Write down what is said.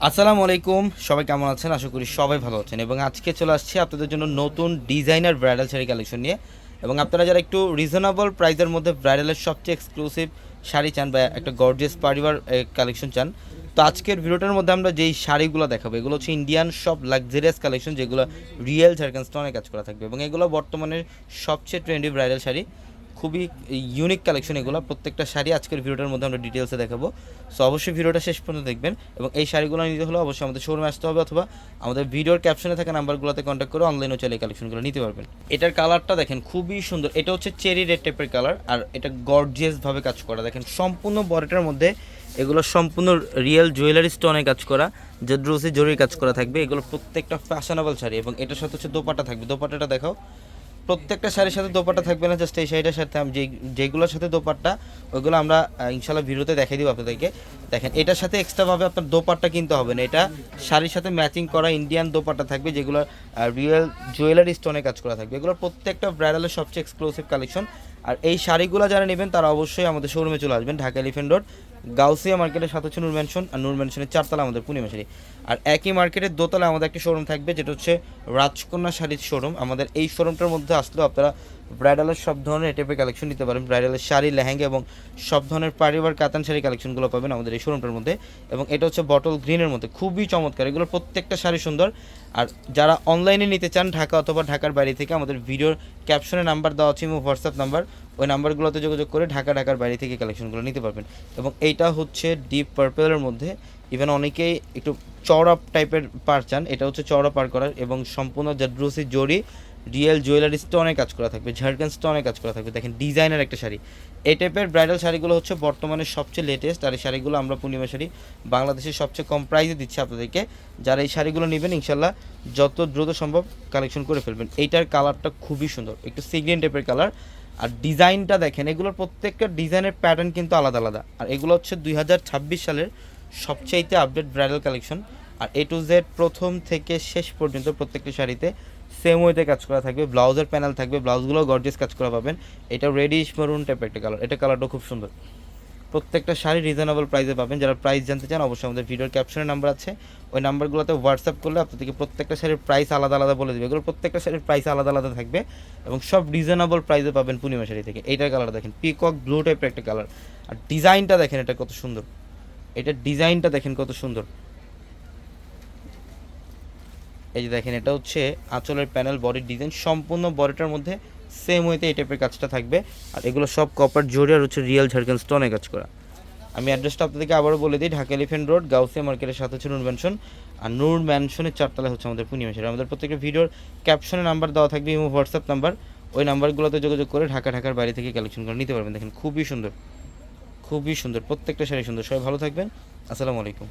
আসসালামু আলাইকুম, সবাই কেমন আছেন? আশা করি সবাই ভালো আছেন। এবং আজকে চলে আসছি আপনাদের জন্য নতুন ডিজাইনার ব্রাইডাল শাড়ি কালেকশন নিয়ে। এবং আপনারা যারা একটু রিজনেবল প্রাইসের মধ্যে ব্রাইডালের সবচেয়ে এক্সক্লুসিভ শাড়ি চান বা একটা গর্জিয়াস পারিবার কালেকশন চান, তো আজকের ভিডিওটার মধ্যে আমরা যেই শাড়িগুলো দেখাবো এগুলো হচ্ছে ইন্ডিয়ান সব লাক্সারিয়াস কালেকশন, যেগুলো রিয়েল ঝাড়খান্ড স্টোনে কাজ করা থাকবে। এবং এগুলো বর্তমানে সবচেয়ে ট্রেন্ডি ব্রাইডাল শাড়ি, খুবই ইউনিক কালেকশন এগুলো। প্রত্যেকটা শাড়ি আজকের ভিডিওটার মধ্যে আমরা ডিটেলসে দেখাবো। সো অবশ্যই ভিডিওটা শেষ পর্যন্ত দেখবেন। এবং এই শাড়িগুলো নিতে হলে অবশ্যই আমাদের শোরুমে আসতে হবে, অথবা আমাদের ভিডিওর ক্যাপশনে থাকা নাম্বারগুলোতে কন্ট্যাক্ট করে অনলাইনেও চলে এই কালেকশনগুলো নিতে পারবেন। এটার কালারটা দেখেন খুবই সুন্দর, এটা হচ্ছে চেরি রেড টাইপের কালার, আর এটা গর্জিয়াসভাবে কাজ করা। দেখেন সম্পূর্ণ বডিটার মধ্যে এগুলো সম্পূর্ণ রিয়েল জুয়েলারি স্টোনে কাজ করা, জেড্রোসি জরির কাজ করা থাকবে। এগুলো প্রত্যেকটা ফ্যাশনেবল শাড়ি। এবং এটার সাথে হচ্ছে দোপাট্টা থাকবে। দোপাট্টাটা দেখাও। প্রত্যেকটা শাড়ির সাথে দোপাট্টা থাকবে না, জাস্ট এই শাড়িটার সাথে যেগুলোর সাথে দোপাট্টা ওইগুলো আমরা ইনশাল্লাহ ভিডিওতে দেখিয়ে দিব আপনাদেরকে। দেখেন এটার সাথে এক্সট্রাভাবে আপনার দোপাট্টা কিনতে হবে না, এটা শাড়ির সাথে ম্যাচিং করা ইন্ডিয়ান দোপাট্টা থাকবে, যেগুলো রিয়েল জুয়েলারি স্টোনে কাজ করা থাকবে। এগুলোর প্রত্যেকটা ব্রাইডালের সবচেয়ে এক্সক্লুসিভ কালেকশন। আর এই শাড়িগুলো যারা নেবেন তারা অবশ্যই আমাদের শোরুমে চলে আসবেন, ঢাকা এলিফ্যান্ট রোড গাউসিয়া মার্কেটের সাথে হচ্ছে নূর ম্যানশন, আর নূর ম্যানশনের 4তলা আমাদের পূর্ণিমা শাড়ি। আর একই মার্কেটের দোতলা আমাদের একটি শোরুম থাকবে, যেটা হচ্ছে রাজকন্যা শাড়ির শোরুম। আমাদের এই শোরুমটার মধ্যে আসলেও আপনারা ব্রাইডালের সব ধরনের এই টাইপের কালেকশন নিতে পারেন। ব্রাইডালের শাড়ি, লেহেঙ্গা এবং সব ধরনের পারিবার কাতান শাড়ি কালেকশনগুলো পাবেন আমাদের এই শোরুমটার মধ্যে। এবং এটা হচ্ছে বটল গ্রিনের মধ্যে, খুবই চমৎকার। এগুলোর প্রত্যেকটা শাড়ি সুন্দর। আর যারা অনলাইনে নিতে চান ঢাকা অথবা ঢাকার বাইরে থেকে, আমাদের ভিডিওর ক্যাপশনে নাম্বার দেওয়া আছে এবং হোয়াটসঅ্যাপ নাম্বার, ওই নাম্বারগুলোতে যোগাযোগ করে ঢাকার বাইরে থেকে কালেকশনগুলো নিতে পারবেন। এবং এইটা হচ্ছে ডিপ পার্পেলের মধ্যে, ইভেন অনেকেই একটু চওড়া টাইপের পার চান, এটা হচ্ছে চওড়া পার করার। এবং সম্পূর্ণ জাদ্রুসি জরি রিয়েল জুয়েলারি স্টোনে কাজ করা থাকবে, ঝাড়খান্ড স্টোনে কাজ করা থাকবে। দেখেন ডিজাইনার একটা শাড়ি। এই টাইপের ব্রাইডাল শাড়িগুলো হচ্ছে বর্তমানে সবচেয়ে লেটেস্ট। আর এই শাড়িগুলো আমরা পূর্ণিমা শাড়ি বাংলাদেশের সবচেয়ে কম প্রাইসে দিচ্ছি আপনাদেরকে। যারা এই শাড়িগুলো নেবেন ইনশাল্লাহ যত দ্রুত সম্ভব কালেকশন করে ফেলবেন। এইটার কালারটা খুবই সুন্দর, একটু সিগ্রিন টাইপের কালার। আর ডিজাইনটা দেখেন, এগুলোর প্রত্যেকটা ডিজাইনের প্যাটার্ন কিন্তু আলাদা আলাদা। আর এগুলো হচ্ছে 2026 সালের সবচাইতে update bridal collection. R A to Z প্রথম থেকে শেষ পর্যন্ত প্রত্যেকটি শাড়িতে সেম ওয়েতে কাজ করা থাকবে। ব্লাউজের প্যানেল থাকবে, ব্লাউজগুলো গর্জিয়াস কাজ করা পাবেন। এটা রেডিশ মেরুন টাইপের একটা কালার, এটা কালারটা খুব সুন্দর। প্রত্যেকটা শাড়ি রিজনেবল প্রাইসে পাবেন। যারা প্রাইস জানতে চান অবশ্যই আমাদের ভিডিওর ক্যাপশনের নাম্বার আছে, ওই নাম্বারগুলোতে হোয়াটসঅ্যাপ করলে আপনাদেরকে প্রত্যেকটা শাড়ির প্রাইস আলাদা আলাদা বলে দেবে। এগুলো প্রত্যেকটা শাড়ির প্রাইস আলাদা আলাদা থাকবে এবং সব রিজনেবল প্রাইসে পাবেন পূর্ণিমা শাড়ি থেকে। এইটার কালার দেখেন, পিকক ব্লু টাইপের একটা কালার। আর ডিজাইনটা দেখেন এটা কত সুন্দর, এটার ডিজাইনটা দেখেন কত সুন্দর। এই যে দেখেন, এটা হচ্ছে আঁচলের প্যানেল, বডির ডিজাইন সম্পূর্ণ বডিটার মধ্যে সেম ওয়েতে এই টাইপের কাজটা থাকবে। আর এগুলো সব কপার জরি আর হচ্ছে রিয়েল ঝাড়খান্ড স্টোনে কাজ করা। আমি অ্যাড্রেসটা আপনাদেরকে আবারও বলে দিই, ঢাকা এলিফ্যান্ট রোড গাউসিয়া মার্কেটের সাথে হচ্ছে নূর ম্যানশন, আর নূর ম্যানশনের 4তলায় হচ্ছে আমাদের পূর্ণিমা শাড়ি। আমাদের প্রত্যেকটা ভিডিওর ক্যাপশনে নাম্বার দেওয়া থাকবে এবং হোয়াটসঅ্যাপ নাম্বার, ওই নাম্বারগুলোতে যোগাযোগ করে ঢাকার বাইরে থেকে কালেকশনগুলো নিতে পারবেন। দেখেন খুবই সুন্দর, খুবই সুন্দর, প্রত্যেকটা শাড়ি সুন্দর। সবাই ভালো থাকবেন, আসসালামু আলাইকুম।